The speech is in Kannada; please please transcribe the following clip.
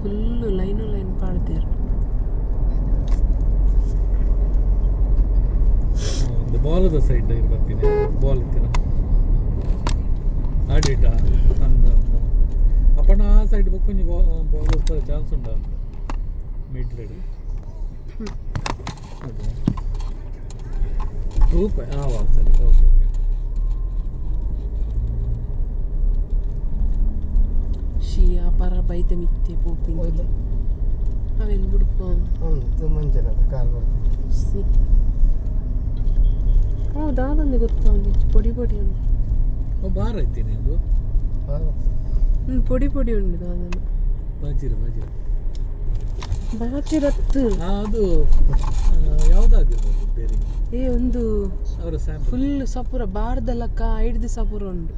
Full line ಪಾಡ್ತೀರು. ಒಂದು ಬಾಲದ ಸೈಡ್ ಇರ್ಬರ್ತೀನಿ ಬಾಲ್ ಇತ್ತೀರ ಆಡಿಟ ಅಂದ ಅಪ್ಪಣ್ಣ ಆ ಸೈಡ್ ಕೊಂಚ ಬಾಲ್ ಇರ್ತಾರೆ ಚಾನ್ಸ್ ಉಂಡ ಮಿಡ್ ರೆಡಿ ರೂಪಾಯಿ ಸರಿ ಓಕೆ ಓಕೆ ಶಿಯಾ ಪರ ಬೈತ ಮಿತ್ತೆ ಪೋಪಿಂಗ್ ಅವೆಲ್ಲ ಬಿಡ್ಕೊ ಮಂಜನದ ಕಾಲು ಹೌದಾದಂದೆ ಗೊತ್ತಾ ಒಂದು ಪೊಡಿ ಉಂಟು ಬಾರ ಐತೀನಿ ಅದು ಪೊಡಿ ಉಂಟು ದಾದನ ಬಾಜಿರ ಬಾಚಿರತ್ತು ಅದು ಯಾವುದಾಗಿರ್ಬೋದು ಬೇರೆ ಒಂದು ಅವರ ಫುಲ್ ಸಪುರ ಬಾರ್ದಲ್ಲಕ್ಕ 5 ಸಪುರ ಉಂಟು.